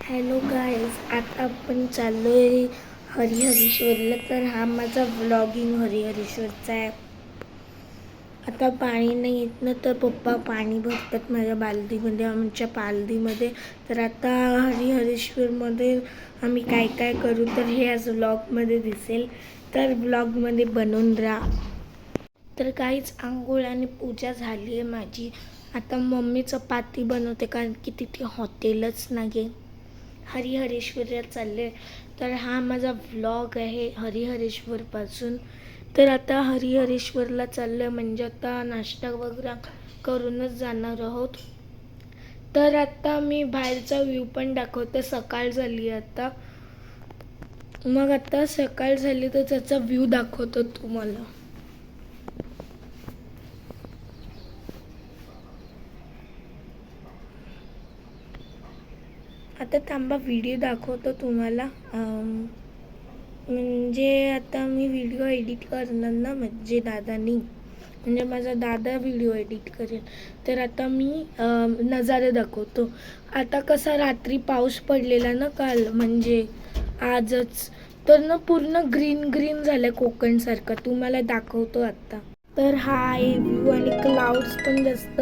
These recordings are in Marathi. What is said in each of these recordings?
हॅलो गाईज, आता आपण चाललो आहे हरिहरेश्वरला. तर हा माझा व्लॉगिंग हरिहरेश्वरचा आहे. आता पाणी नाही येत ना, तर पप्पा पाणी भरतात माझ्या बालदीमध्ये, आमच्या पालदीमध्ये. तर आता हरिहरेश्वरमध्ये आम्ही काय काय करू तर हे आज व्लॉगमध्ये दिसेल. तर व्लॉगमध्ये बनवून राहा. तर काहीच आंघोळ आणि पूजा झाली आहे माझी. आता मम्मी चपाती बनवते, कारण की तिथे हॉटेलच नाही. हरिहरेश्वरला चालले. तर हा माझा व्लॉग आहे हरिहरेश्वरपासून. तर आता हरिहरेश्वरला चाललं म्हणजे आता नाश्ता वगैरे करूनच जाणार आहोत. तर आता मी बाहेरचा व्ह्यू पण दाखवते. सकाळ झाली आता, मग आता सकाळ झाली तर त्याचा व्ह्यू दाखवतो तुम्हाला. आता थांबा, व्हिडिओ दाखवतो तुम्हाला. म्हणजे आता मी व्हिडिओ एडिट करणार ना, म्हणजे दादानी, म्हणजे माझा दादा व्हिडिओ एडिट करेल. तर आता मी नजारे दाखवतो. आता कसा रात्री पाऊस पडलेला ना काल, म्हणजे आजच, तर ना पूर्ण ग्रीन ग्रीन झालं कोकणसारखं. तुम्हाला दाखवतो आता. तर हा आहे व्ह्यू आणि क्लाउड्स पण जास्त.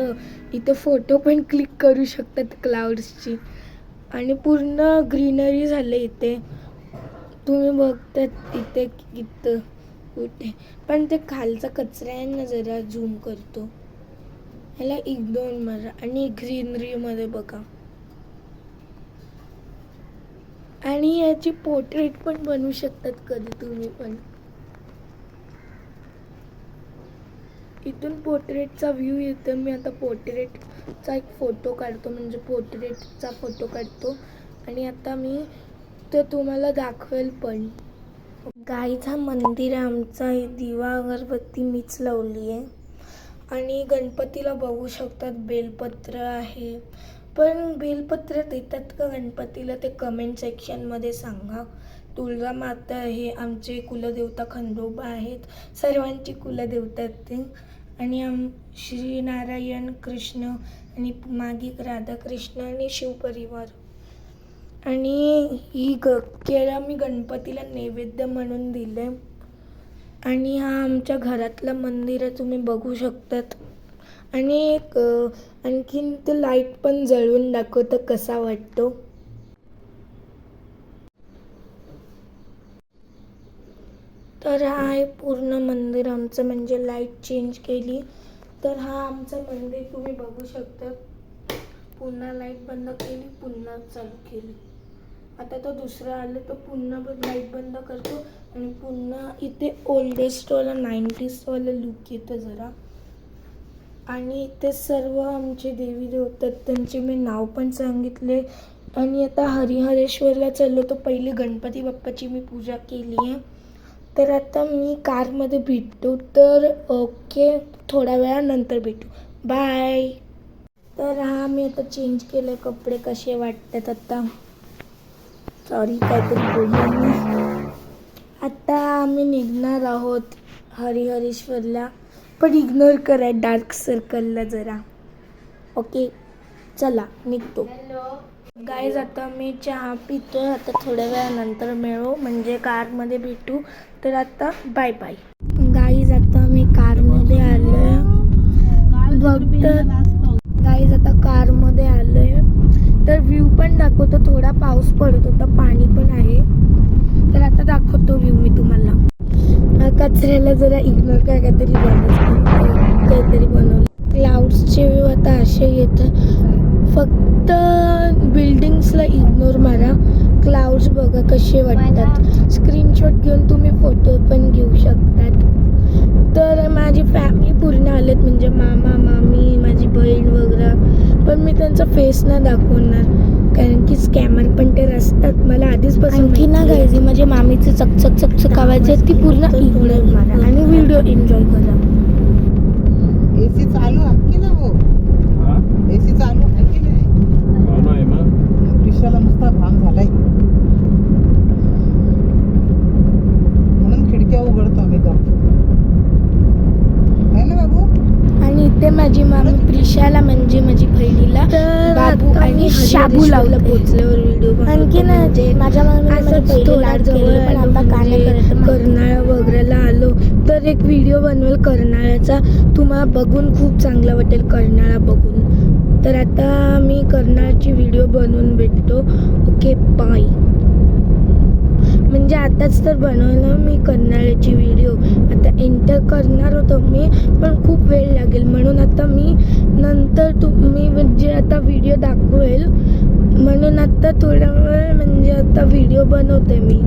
इथं फोटो पण क्लिक करू शकतात क्लाउड्सची. आणि पूर्ण ग्रीनरी झालं इथे. तुम्ही बघतात इथे इथं कुठे पण ते खालचा कचरा आहे ना, जरा झूम करतो, ह्याला इग्नोर मारा. आणि ग्रीनरीमध्ये बघा. आणि याची पोर्ट्रेट पण बनवू शकतात कधी तुम्ही पण. इथून पोर्ट्रेटचा व्ह्यू येतो. मी आता पोर्ट्रेटचा एक फोटो काढतो, म्हणजे पोर्ट्रेटचा फोटो काढतो. आणि आता मी तो तुम्हाला दाखवेल पण. गाईचा मंदिर आहे आमचा. दिवा अगरबत्ती मीच लावली आहे. आणि गणपतीला बघू शकतात बेलपत्र आहे. पण बेलपत्र देतात का गणपतीला ते कमेंट सेक्शनमध्ये सांगा. तुळजामाता आहे, आमचे कुलदेवता खंडोबा आहेत, सर्वांची कुलदेवता आहेत ते. आणि श्री नारायण कृष्ण आणि मागे राधाकृष्ण आणि शिवपरिवार. आणि ही केळं मी गणपतीला नैवेद्य म्हणून दिले. आणि हा आमच्या घरातला मंदिर आहे, तुम्ही बघू शकतात. आणि एक आणखीन ते लाईट पण जळवून दाखवतं कसा वाटतो. तर हा आहे पूर्ण मंदिर आमचं, म्हणजे लाईट चेंज केली. तर हा आमचं मंदिर तुम्ही बघू शकता. पुन्हा लाईट बंद केली, पुन्हा चालू केली. आता तो दुसरा आलं तर पुन्हा लाईट बंद करतो आणि पुन्हा इथे ओल्डेस्टवाला 90sवाला लुक येतं जरा. आणि इथे सर्व आमचे देवी देवतात, त्यांचे मी नाव पण सांगितले. आणि आता हरिहरेश्वरला चाललो तर पहिली गणपती बाप्पाची मी पूजा केली आहे. तर आता मी कारमध्ये भेटतो. तर ओके, थोड्या वेळानंतर भेटू. बाय. तर हा मी आता चेंज केले कपडे. कसे वाटतात आता? सॉरी, काहीतरी बोललो मी. आता आम्ही निघणार आहोत हरिहरेश्वरला. पण इग्नोर करा डार्क सर्कलला जरा. ओके, चला निघतो. गाईज आता मी चहा पितो. आता थोड्या वेळानंतर मिळू, म्हणजे कारमध्ये भेटू. तर आता बाय बाय. गाईज आता मी कारमध्ये आलोय. गाईज आता कारमध्ये आलोय. तर व्ह्यू पण दाखवतो. थोडा पाऊस पडत होता, पाणी पण आहे. तर आता दाखवतो व्ह्यू मी तुम्हाला. कचऱ्याला जरा इग्नोर करा, काहीतरी बनवलं. क्लाउड्सचे व्ह्यू आता असे येतात. फक्त बिल्डिंग्सला इग्नोर मारा. क्लाउड्स बघा कसे वाटतात. स्क्रीनशॉट घेऊन तुम्ही फोटो पण घेऊ शकतात. तर माझी फॅमिली पूर्ण आलेत, म्हणजे मामा मामी, माझी बहीण वगैरे. पण मी त्यांचा फेस नाही दाखवणार, कारण की स्कॅमर पण ते असतात. मला आधीचपासून आणखी ना गायजी माझ्या मामीचे चकचक चकचक आवाज आहे, ती पूर्ण इग्नोर मारा आणि व्हिडिओ एन्जॉय करा. एसी चालू आहे की ना? हो, एसी चालू आहे की नाही? चालू आहे मग प्रिशाला नुसता भाम झालाय, म्हणून खिडक्या उघडतो आम्ही गप. आहे ना बाबू? आणि इथे माझी मामी प्रिशाला, म्हणजे माझी बहिणीला बाबू आणि बाबू लावला पोचल्यावर व्हिडिओ आणखी नाही माझ्या असंच थोडा जवळ पण आता काय करत कर्नाळा वगैरेला आलो तर एक व्हिडिओ बनवेल कर्नाळ्याचा, तुम्हाला बघून खूप चांगला वाटेल कर्नाळा बघून. तर आता मी कर्नाळ्याची व्हिडिओ बनवून भेटतो. Okay bye. म्हणजे आताच तर बनवलं मी कर्नाळ्याची व्हिडिओ, आता एंटर करणार होतो मी पण खूप वेळ लागेल म्हणून आता मी नंतर तुम्ही म्हणजे आता व्हिडिओ दाखवेल म्हणून आता थोडा वेळ म्हणजे आता व्हिडिओ बनवते मी.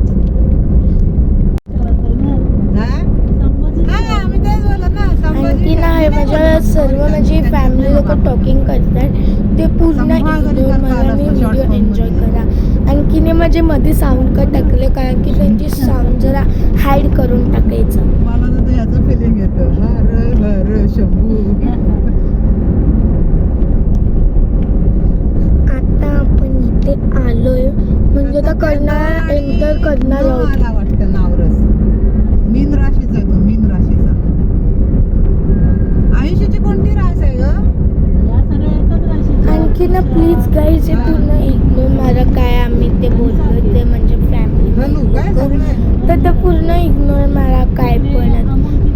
आणखी नाही माझ्या सर्व माझी फॅमिली लोक टॉकिंग करतात ते पूर्ण इग्नोर मला मी व्हिडिओ एन्जॉय करा. आणखी माझे मध्ये साऊंड का टाकले कारण की त्यांची साऊंड जरा हाईड करून टाकायचं. मला तर याचं फिलिंग येतं हर हर शंभू. आता आपण इथे आलोय म्हणजे आता कर्नाळा एंटर करणार आहोत. मला वाटतं नावरस मीन राशीचा आहे तो, मीन राशीचा. आयुष्याची कोणती रास आहे ग? आणखी ना प्लीज गाईज हे पूर्ण इग्नोर मारा काय आम्ही ते बोलतो ते म्हणजे हॅलो काय फॅमिली झालं? तर ते पूर्ण इग्नोर मारा काय पण.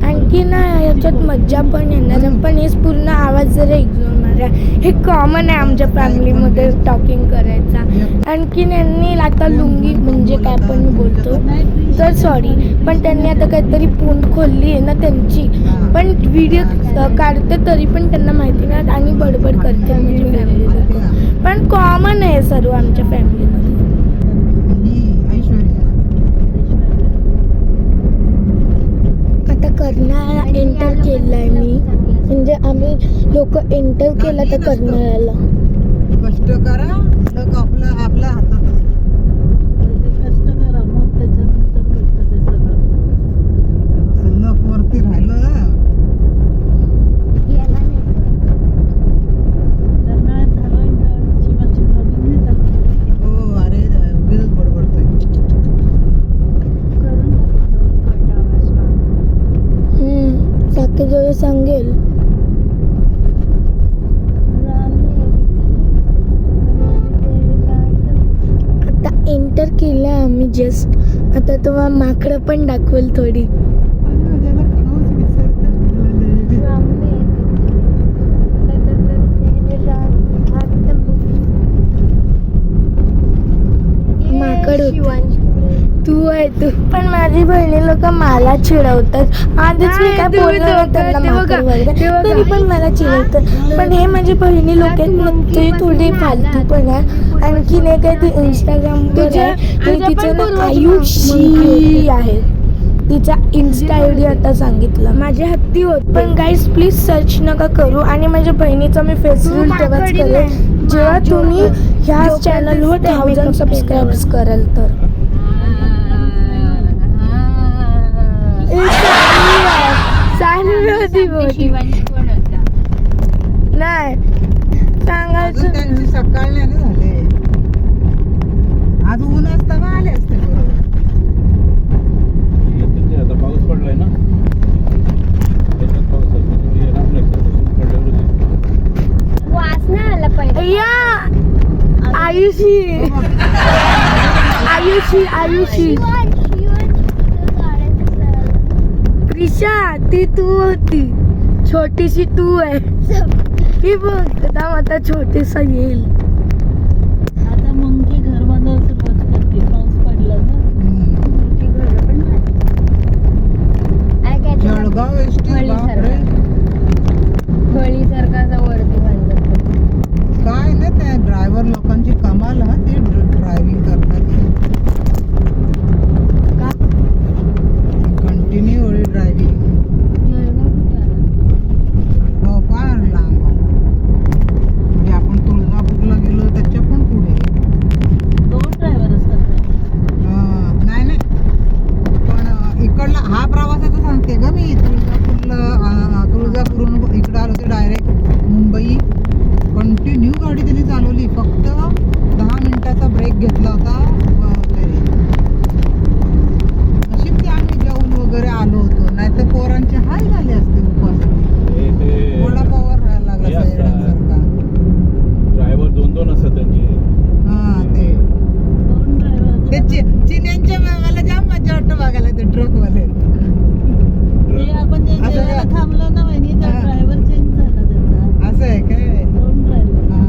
आणखी ना याच्यात मज्जा पण येणार पण हेच पूर्ण आवाज जरा इग्नोर मारा. हे कॉमन आहे आमच्या फॅमिलीमध्ये टॉकिंग करायचा. आणखीन यांनी आता लुंगी म्हणजे काय पण बोलतो तर सॉरी पण त्यांनी आता काहीतरी पोंड खोलली आहे ना त्यांची पण व्हिडिओ काढते तरी पण त्यांना माहिती नाही आणि बडबड करते म्हणजे फॅमिली लोक पण कॉमन आहे सर्व आमच्या फॅमिलीमध्ये. आता कर्नाळा एंटर केलाय मी म्हणजे आम्ही लोक एंटर केला तर कर्नाळ्याला. कष्ट करा लक आपला आपल्या हातात कष्ट करा मग त्याच्यानंतर भेटतं ते सगळं. असं लक वरती राहिलं हो. अरे उगीच बडबडतोय. साखर सांगेल आता एंटर केलं आम्ही जस्ट. आता तुम्हाला माकडं पण दाखवेल थोडी. माकड तू आहे तू पण माझी बहिणी लोक मला चिडवतात. आधीच मी काय बोललो त्यांना माकड वगैरे तरी पण मला चिडवतात. पण हे माझी बहिणी लोक आहेत मग ते थोडी फालतू पण आहे. आणखी नाही काय ती इंस्टाग्रामवर आहे आणि तिचं ना आयुषी आहे तिचा इन्स्टा आय डी आता सांगितलं. माझ्या हत्ती होत पण गाईज प्लीज सर्च नका करू आणि माझ्या बहिणीचा मी फेस रील तेव्हाच करेल जेव्हा तुम्ही ह्या चॅनलवर 1000 सबस्क्राईब्स कराल तर. नाही सांगायचं त्यांची सकाळ नाही झाले. आज ऊन असताना आले असते. आता पाऊस पडलाय ना आला पाहिजे. आयुषी आयुषी आयुषी प्रिशा ती तू होती छोटीशी तू आहे ही बघ आता छोटीसा येईल. आता मंकी घर बांधायला सुरुवात करते पाऊस पडला ना. जळगाव एसटी बळीसारखा वरती बांधतात काय ना त्या ड्रायव्हर लोकांची कमाल हा ते ड्रायव्हिंग करतात कंटिन्यू एवढी ड्रायव्हिंग. हो फार लांब आला. म्हणजे आपण तुळजापूरला गेलो त्याच्या पण पुढे 2 ड्रायव्हर असतात. नाही नाही पण इकडला हा प्रवासाचं सांगते ग मी. तुळजापूरहून इकडं आलो ते डायरेक्ट मुंबई कंटिन्यू गाडी त्यांनी चालवली. फक्त 10 मिनिटाचा ब्रेक घेतला होता. नशीब ते आम्ही जेवून वगैरे आलो होतो नाहीतर पोरांचे हाल झाले असते उपास. वडापावर राहायला लागला येण्यासारखा. ड्रायव्हर 2 असतात त्यांचे. ते चिन्यांच्या मला जाम मजा वाटतं बघायला ते ट्रक वाले ते आपण जे असं जेवायला का? थांबलो ना वहिनी तर हा. ड्रायव्हर चेंज झाला त्याचा असं आहे काय 2 ड्रायव्हर हा, हा.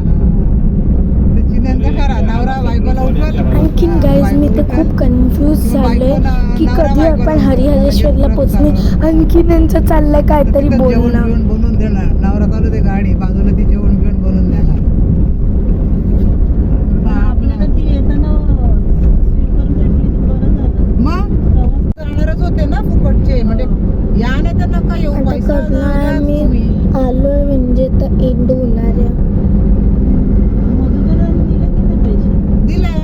ते चिन्यांचा खरा नवरा बायकोला उठवत आणखीन गाईज मी तर खूप कन्फ्यूज झालोय की कधी आपण हरिहरेश्वरला पोचणे. आणखीन यांचं चाललंय काहीतरी जेवण बोलणं. बिवण बनवून देणार नवरा चालू ते गाडी बाजूला ती जेवण बिवण बनवून देणार आपल्याला ती येताना स्लीपर भेटली ती बरं झालं मग प्रवास जाणारच होते ना फुकटचे म्हणजे या नाही तर नका येऊ आता पैसा करणार मी तुम्ही. आलोय म्हणजे तर एंड होणार आहे. मधुकरांनी दिले की नाही पैसे दिले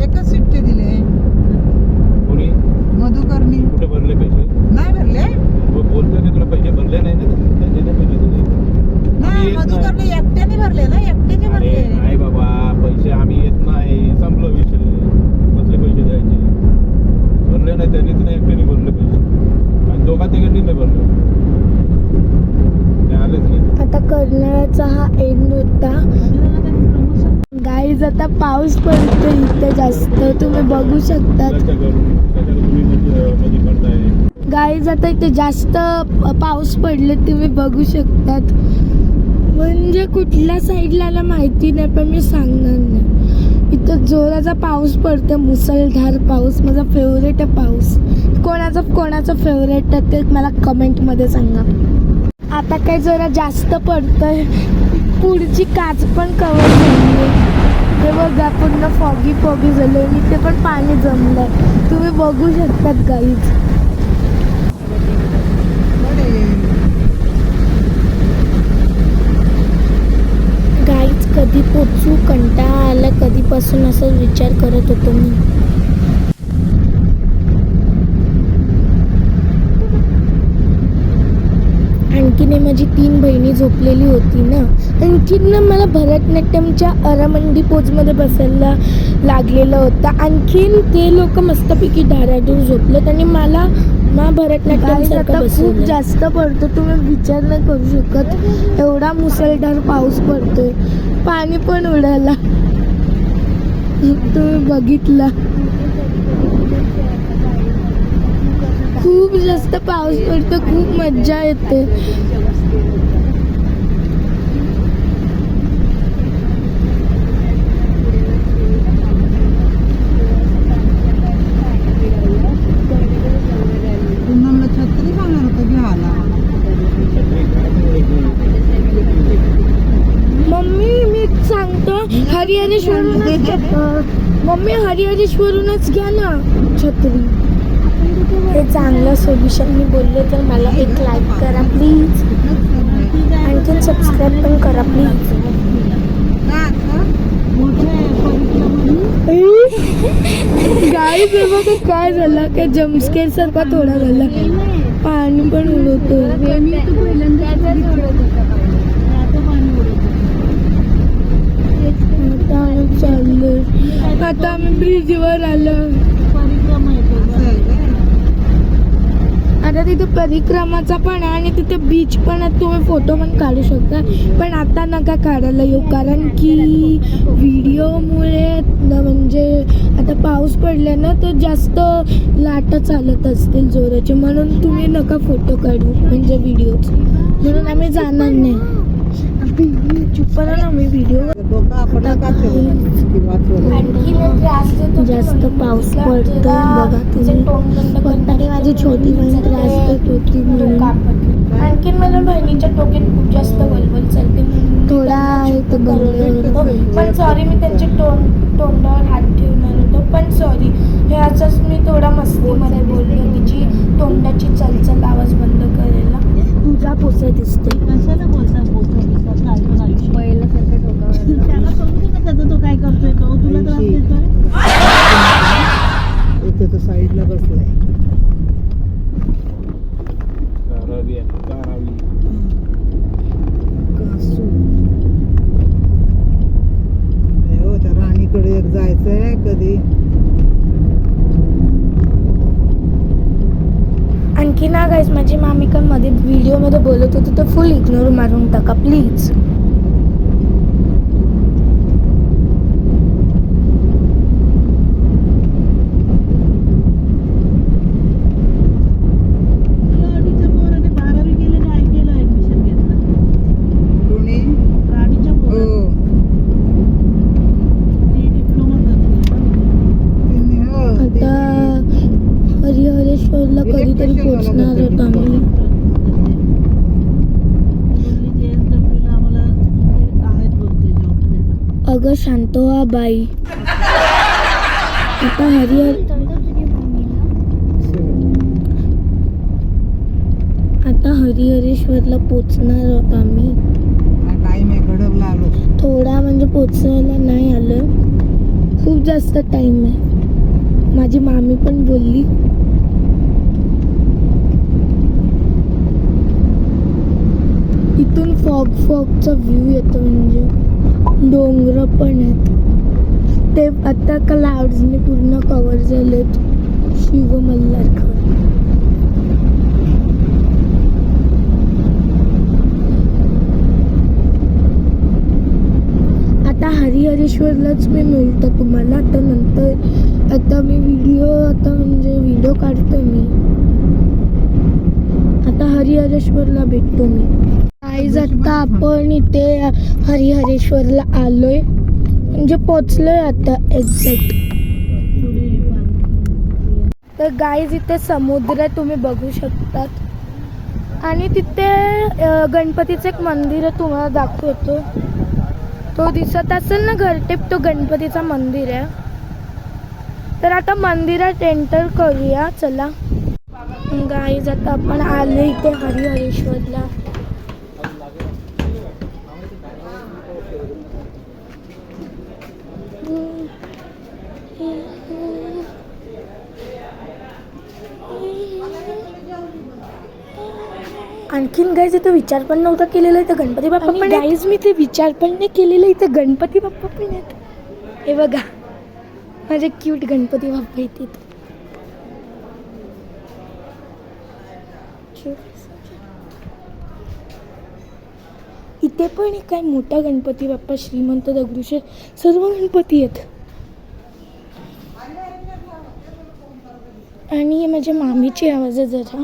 एकच सीटचे दिले कोणी मधुकरनी कुठे भरले पैसे नाही भरले बोलतोय की तुला पैसे भरले नाही ना त्यांचे नाही पैसे तुझे नाही येत नाही. मधुकरने एकट्याने भरले ना एकट्याने अरे भरले नाही बाबा पैसे आम्ही येत नाही संपलो विषय कसले पैसे द्यायचे भरले नाही त्यांनी तर नाही एकट्याने भरले पैसे आणि दोघा तिघांनी नाही भरले ते आलेच नाही आता करणाऱ्याचा हा एंड होता. आपल्याला त्यांनी प्रमोशन गाईज आता पाऊस पडतो इथे जास्त तुम्ही बघू शकतात. लक्ष करून त्याच्यावर तुम्ही मध्ये करताय गाईज आता इथे जास्त पाऊस पडले तुम्ही बघू शकतात. म्हणजे कुठल्या साईडला आला माहिती नाही पण मी सांगणार नाही. इथं जोराचा पाऊस पडतो मुसळधार पाऊस. माझा फेवरेट आहे पाऊस. कोणाचा फेवरेट आहे ते मला कमेंटमध्ये सांगा. आता काय जरा जास्त पडतंय. पुढची काच पण कवर झाली. ते बघा पूर्ण फॉगी झालं. इथे पण पाणी जमलंय तुम्ही बघू शकतात गाईज. गाईज कधी पोचू कंटाळा आला कधीपासून असं विचार करत होतो मी. आणखीन माझी 3 बहिणी झोपलेली होती ना. आणखीन ना मला भरतनाट्यमच्या अरामंडी पोजमध्ये बसायला लागलेलं होतं. आणखीन ते लोक मस्तपैकी डाराडूर झोपलेत आणि मला भरतनाट्यम खूप जास्त पडतो. तुम्ही विचार नाही करू शकत एवढा मुसळधार पाऊस पडतोय. पाणी पण उडाला तुम्ही बघितला. खूप जास्त पाऊस पडतो. खूप मज्जा येते. पुन्हा छत्री सांगणार होतं घ्यायला मम्मी मी सांगतो हरिहरेश्वरूनच घ्या ना छत्री. हे चांगलं सोल्युशन मी बोलले तर मला एक लाईक करा प्लीज. आणखीन सबस्क्राईब पण करा प्लीज. गाईज हे बघा काय झालं काय जम्पस्केअर सारखा थोडा झाला. पाणी पण उडवतो. आता आम्ही चाललोय. आता आम्ही ब्रिजवर आलो. आता तिथे परिक्रमाचा पण आहे आणि तिथे बीच पण आहे. तुम्ही फोटो पण काढू शकता पण आता नका काढायला येऊ कारण की व्हिडिओमुळे म्हणजे आता पाऊस पडला ना तर जास्त लाटा चालत असतील जोराचे म्हणून तुम्ही नका फोटो काढू म्हणजे व्हिडिओज. म्हणून आम्ही जाणार नाही. चुप करा ना मी व्हिडिओ. जास्त पाऊस पडतो बघा तुम्ही. तरी माझी छोटी बहीण त्रास देत होती म्हणून. आणखीन मला बहिणीच्या डोक्यात खूप जास्त वलवल चालते थोडा पण सॉरी मी त्यांच्या तोंडावर हात ठेवणार होतो पण सॉरी हे असंच मी थोडा मस्तीमध्ये बोललो. तिची तोंडाची चलचल आवाज बंद करायला. तुझा पोसा दिसते. कशाला बोलता काय पण आयुष्य पहिल्यासारखं डोकावर त्याला समजू दे ना त्याचा तो काय करतोय तो तुला त्रास देतोय. इथे तो साईडला बसलाय. धारावी आहे धारावी कासू हो त्या राणीकडे एक जायचंय कधी. आणखी ना गाईज माझी मामी का मध्ये व्हिडिओमध्ये बोलत होती तर फुल इग्नोर मारून टाका प्लीज. कधीतरी पोहोचणार आहोत आम्ही. JSW ला आम्हाला ते आहेत बोलते जॉब द्यायला. अगं शांत व्हा बाई. आता हरिहरेश्वरला पोचणार आहोत आम्ही. टाइम आहे, गडबला आलो. थोडा म्हणजे पोचायला नाही आलं, खूप जास्त टाइम आहे. माझी मामी पण बोलली. इथून फॉगचा व्ह्यू येतो, म्हणजे डोंगर पण आहेत. ते आता क्लाउड्सने पूर्ण कव्हर झालेत. शिव मल्हारकर. आता हरिहरेश्वरलाच मी मिळतो तुम्हाला. आता नंतर आता मी व्हिडिओ काढतो मी. आता हरिहरेश्वरला भेटतो मी. गाईज आता आपण इथे हरिहरेश्वरला आलोय, म्हणजे पोचलोय आता एक्झॅक्ट. तर गाईज इथे समुद्र तुम्ही बघू शकतात, आणि तिथे गणपतीचं एक मंदिर आहे, तुम्हाला दाखवतो. तो दिसत असेल ना घरटेप, तो गणपतीचा मंदिर आहे. तर आता मंदिरात एंटर करूया चला. गाईज आता आपण आलो इथे हरिहरेश्वरला. आणखीन गाईज इथे विचार पण नव्हता केलेला, इथे गणपती बाप्पा पण गाईज मी ते विचार पण नाही केलेलं, इथे गणपती बाप्पा पण आहेत. हे बघा माझे क्यूट गणपती बाप्पा आहेत इथे. इथे पण काय मोठा गणपती बाप्पा, श्रीमंत दगडूशेठ, सर्व गणपती आहेत. आणि माझ्या मामीची आवाज आहे जरा.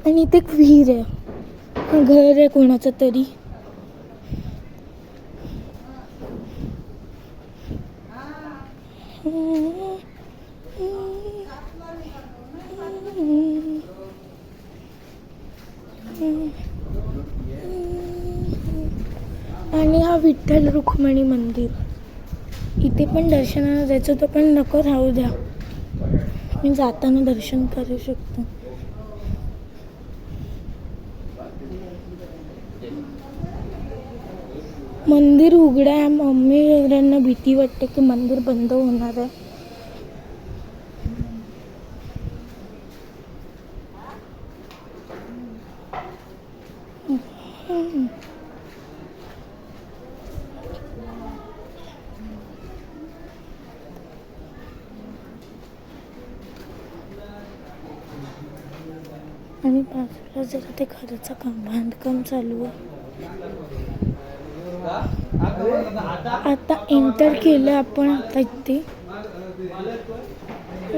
आणि इथे एक विहीर आहे, घर आहे कोणाचं तरी. आणि हा विठ्ठल रुक्मिणी मंदिर. इथे पण दर्शनाला जायचं होतं, पण नको, राहू द्या, मी जाताना दर्शन करू शकतो. मंदिर उघडं आहे. मम्मी वगैरेंना भीती वाटते की मंदिर बंद होणार आहे. आणि बाजूला जरा ते घराचं बांधकाम चालू आहे. आता एंटर केलं आपण आता इथे.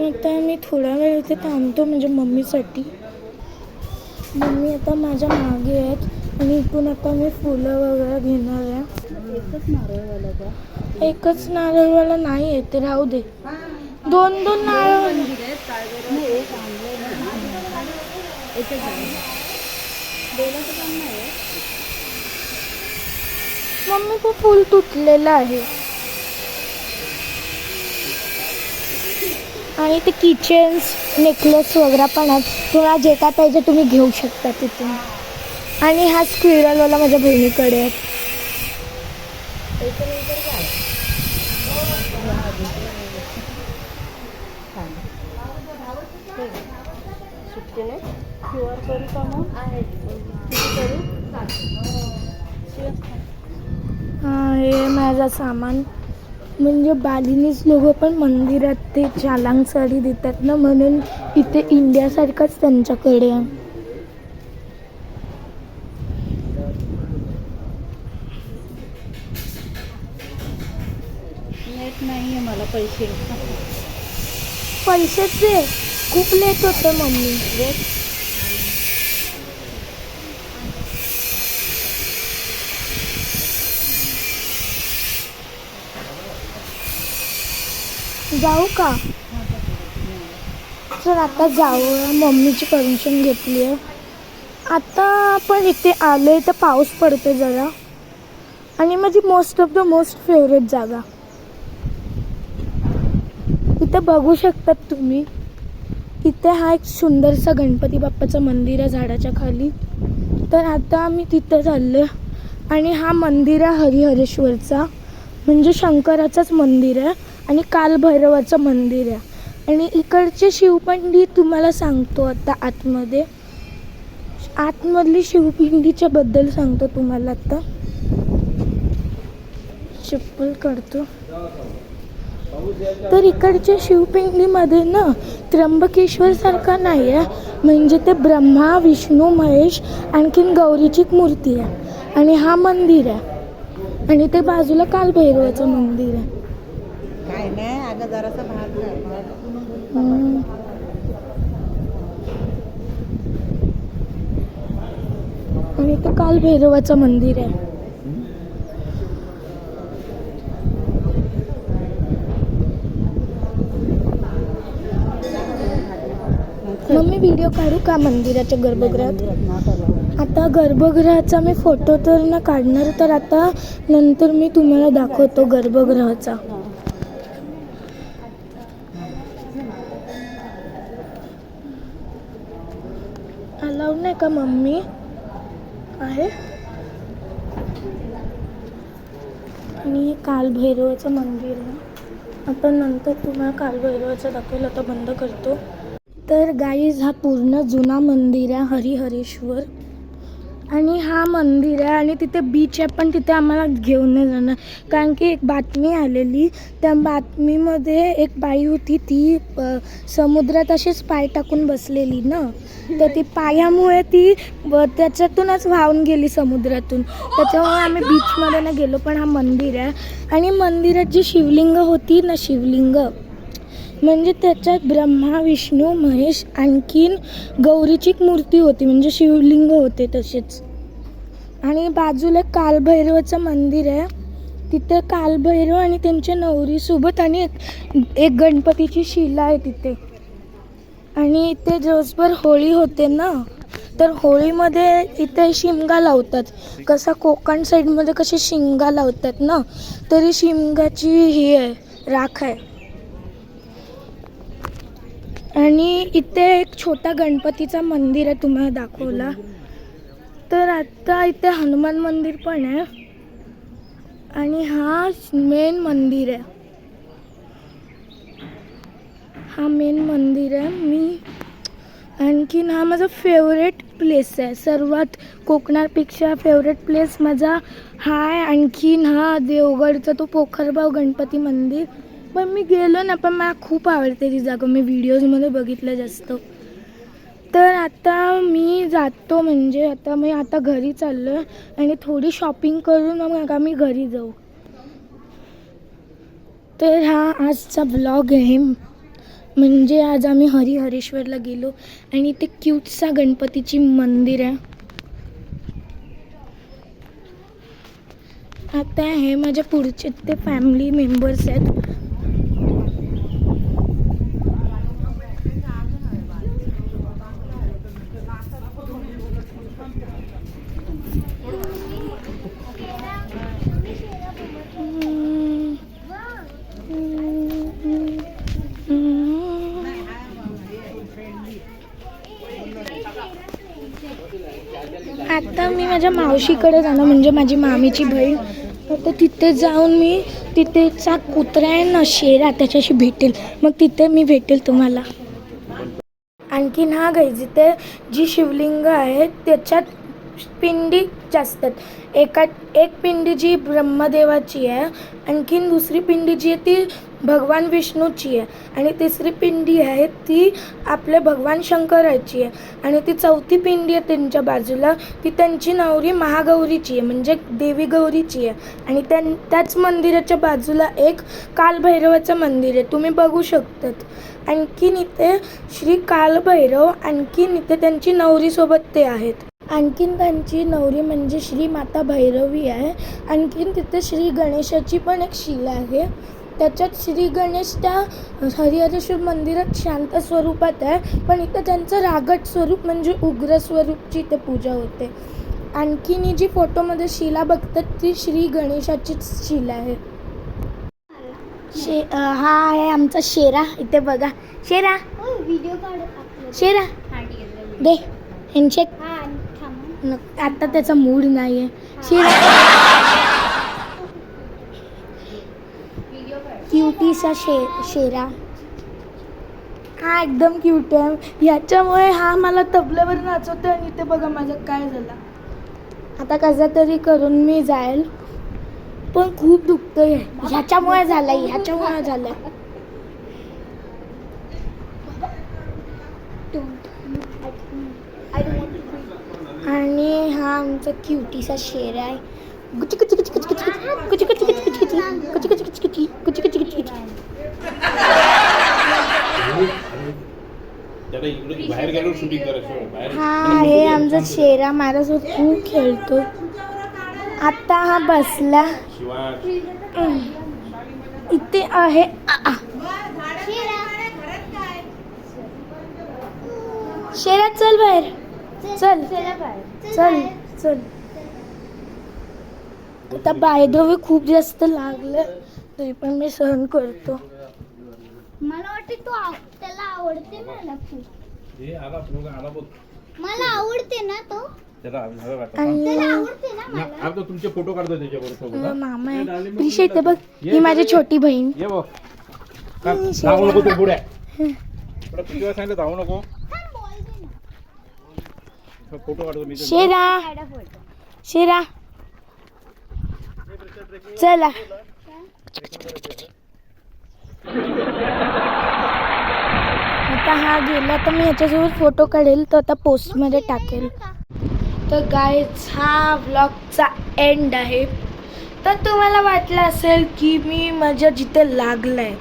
आता मी थोडा वेळ इथे थांबतो, म्हणजे मम्मीसाठी. मम्मी आता माझ्या मागे आहेत, आणि इथून आता मी फुलं वगैरे घेणार आहे. एकच नारळवाला का? एकच नारळवाला नाही आहे, ते राहू दे. दोन दोन नारळ. मम्मी ते फूल तुटलेलं आहे. आणि ते किचन्स, नेकलेस वगैरे पण आहेत. तुम्हाला जे काय पाहिजे तुम्ही घेऊ शकता तिथून. आणि हा स्क्विरलवाला माझ्या बहिणीकडे आहे. QR करू का मग? हे माझं सामान, म्हणजे बालिनीज लोक पण मंदिरात ते चालांग साडी देतात ना, म्हणून इथे इंडियासारखंच त्यांच्याकडे आहे. नेट नाही आहे मला, पैसेच दे, खूप लेट होतं मम्मी. जाऊ का? तर आता जाऊया, मम्मीची परमिशन घेतली आहे. आता आपण इथे आलो आहे तर पाऊस पडतो जरा, आणि माझी most of the most favourite जागा इथं बघू शकतात तुम्ही. इथे हा एक सुंदरसा गणपती बाप्पाचं मंदिर आहे झाडाच्या खाली. तर आता आम्ही तिथं चाललो आणि हा मंदिर आहे हरिहरेश्वरचा, म्हणजे शंकराचंच मंदिर आहे आणि कालभैरवाचं मंदिर आहे. आणि इकडचे शिवपिंडी तुम्हाला सांगतो आता आतमधली शिवपिंडीच्या बद्दल सांगतो तुम्हाला. आता चप्पल काढतो. तर इकडच्या शिवपिंडीमध्ये ना त्र्यंबकेश्वर सारखा नाही आहे, म्हणजे ते ब्रह्मा विष्णू महेश आणखीन गौरीची मूर्ती आहे आणि हा मंदिर आहे आणि ते बाजूला कालभैरवाचं मंदिर आहे. काय नाही अगं जरासा भाग आणि ते कालभैरवाचं मंदिर आहे. मम्मी व्हिडिओ काढू का मंदिराच्या गर्भगृहात? आता गर्भगृहाचा मी फोटो तर ना काढणार, तर आता नंतर मी तुम्हाला दाखवतो गर्भगृहाचा. अलाउड नाही का मम्मी? आहे. आणि कालभैरवाचं मंदिर आहे. आता नंतर तुम्हाला कालभैरवाचं दाखवलं, आता बंद करतो. तर गाईज हा पूर्ण जुना मंदिर आहे हरिहरेश्वर, आणि हा मंदिर आहे आणि तिथे बीच आहे, पण तिथे आम्हाला घेऊन नाही जाणार कारण की एक बातमी आलेली. त्या बातमीमध्ये एक बाई होती, ती समुद्रात अशीच पाय टाकून बसलेली ना, तर ती पायामुळे ती त्याच्यातूनच वाहून गेली समुद्रातून. त्याच्यामुळे आम्ही बीचमध्ये नाही गेलो. पण हा मंदिर आहे आणि मंदिरात जी शिवलिंग होती ना, शिवलिंग म्हणजे त्याच्यात ब्रह्मा विष्णू महेश आणखीन गौरीची मूर्ती होती, म्हणजे शिवलिंग होते तसेच. आणि बाजूला कालभैरवाचं मंदिर आहे, तिथे कालभैरव आणि त्यांच्या नवरीसोबत आणि एक गणपतीची शिला आहे तिथे. आणि इथे दिवसभर होळी होते ना, तर होळीमध्ये इथे शिमगा लावतात. कसा कोकण साईडमध्ये कसे शिमगा लावतात ना, तरी शिमगाची ही आहे, राख आहे. आणि इथे एक छोटा गणपतीचा मंदिर आहे, तुम्हाला दाखवला. तर आता इथे हनुमान मंदिर पण आहे आणि हा मेन मंदिर आहे. हा मेन मंदिर आहे. मी आणखीन हा माझा फेवरेट प्लेस आहे, सर्वात कोकणापेक्षा फेवरेट प्लेस माझा हा आहे. आणखीन हा देवगडचा तो पोखरबाव गणपती मंदिर, पण मी गेलो ना, पण मला खूप आवडते ती जागा, मी व्हिडिओजमध्ये बघितलं जास्त. तर आता मी जातो, म्हणजे आता घरी चाललो आहे आणि थोडी शॉपिंग करून मग आम्ही घरी जाऊ. तर हा आजचा ब्लॉग आहे, म्हणजे आज आम्ही हरिहरेश्वरला गेलो आणि ते क्यूटसा गणपतीची मंदिर आहे. आता हे माझ्या पुढचे ते फॅमिली मेंबर्स आहेत. आता मी माझ्या मावशीकडे जाणार, म्हणजे माझी मामीची बहीण. तर तिथे जाऊन मी तिथेचा कुत्रा आहे ना, शेरा, त्याच्याशी भेटेल. मग तिथे मी भेटेल तुम्हाला. आणखीन हा गाईज, जिथे जी शिवलिंग आहे त्याच्यात पिंडी जास्त आहेत. एक पिंडी जी ब्रह्मदेवाची आहे, आणखीन दुसरी पिंडी जी आहे ती भगवान विष्णूची आहे, आणि तिसरी पिंडी आहे ती आपल्या भगवान शंकराची आहे, आणि ती चौथी पिंडी आहे त्यांच्या बाजूला, ती त्यांची नवरी महागौरीची आहे, म्हणजे देवी गौरीची आहे. आणि त्याच मंदिराच्या बाजूला एक कालभैरवाचं मंदिर आहे, तुम्ही बघू शकतात. आणखीन इथे श्री कालभैरव, आणखीन इथे त्यांची नवरीसोबत ते आहेत. आणखीन त्यांची नवरी म्हणजे श्री माता भैरवी आहे. आणखीन तिथे श्री गणेशाची पण एक शिला आहे. त्याच्यात श्री गणेश त्या हरिहरेश्वर मंदिरात शांत स्वरूपात आहे, पण इथं त्यांचं रागट स्वरूप म्हणजे उग्र स्वरूपची इथे पूजा होते. आणखीन ही जी फोटोमध्ये शिला बघतात ती श्री गणेशाचीच शिला आहे. हा आहे आमचा शेरा. इथे बघा शेरा, व्हिडिओ काढ शेरा दे हँडशेक. आता त्याचा मूड नाही आहे. शेरा क्युटीचा शेरा हा एकदम क्यूट आहे. ह्याच्यामुळे हा मला तबल्यावर नाचवतो आणि इथे बघा माझं काय झालं. आता कसा तरी करून मी जाईल, पण खूप दुखतंय. ह्याच्यामुळे झालंय. आणि हा आमचा क्युटीचा शेरा आहे. Gucci Gucci Gucci Gucci Gucci Gucci Gucci Gucci Gucci Gucci Gucci Gucci Gucci Gucci Gucci Gucci Gucci. त्याला इकडे बाहेर गेलो शूटिंग करायचं बाहेर. हा आहे आमचा शेरा. माझ्यासोबत खूप खेळतो. आता हा बसला शिवाय इथे आहे. शेरा चल बाहेर. चल चल चल. आता बाय द वे खूप जास्त लागलं तरी पण मी सहन करतो. मला वाटते त्याला आवडते ना लपू. हे आला फोन आला बघ. मला आवडते ना तो. त्याला आणि आवडते ना मला. आता तुमचे फोटो काढतो त्याच्यावर सोबत. मामा आहे प्रिशा. इथे बघ ही माझी छोटी बहीण. ये बघ. धावू नको तू पुढे. पुढे किती वेळा सांगितलं धावू नको. फोटो काढतो मी. शेरा चला. आता हा गेला तर मी ह्याच्यासोबत फोटो काढेल तर आता पोस्टमध्ये टाकेल. तर गाईज हा व्लॉगचा एंड आहे. तर तुम्हाला वाटलं असेल की मी माझ्या जिथे लागलंय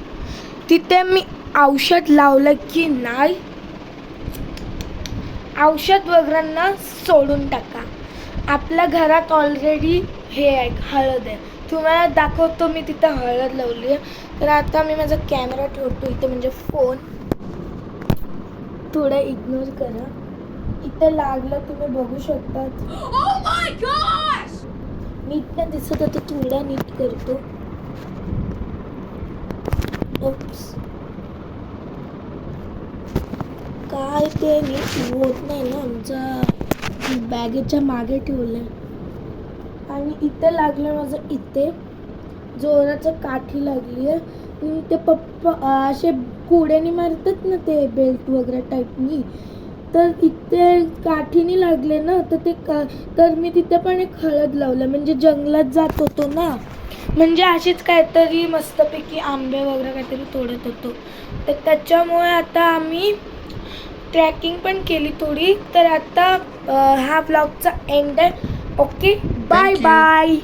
तिथे मी औषध लावलं की नाही. औषध वगैरेंना सोडून टाका. आपल्या घरात ऑलरेडी हे आहे हळद आहे. तुम्हाला दाखवतो मी तिथं हळद लावली आहे. तर आता मी माझा कॅमेरा ठेवतो इथे म्हणजे फोन. थोडं इग्नोर करा. इथे लागलं तुम्ही बघू शकता. नीट नाही दिसत होतं. थोडा नीट करतो. ओप्स काय ते नीट होत नाही ना. आमच्या बॅगेच्या मागे ठेवलंय आणि इथे लागलं माझं. इथे जोराचं काठी लागली आहे. ते पप्पा असे कोड्याने मारतात ना ते बेल्ट वगैरे टाईपनी. तर इथे काठीने लागले ना तर मी तिथे पण एक हळद लावलं. म्हणजे जंगलात जात होतो ना, म्हणजे अशीच काहीतरी मस्तपैकी आंबे वगैरे काहीतरी तोडत होतो. तर त्याच्यामुळे आता आम्ही ट्रॅकिंग पण केली थोडी. तर आता हा ब्लॉगचा एंड आहे. Okay bye bye.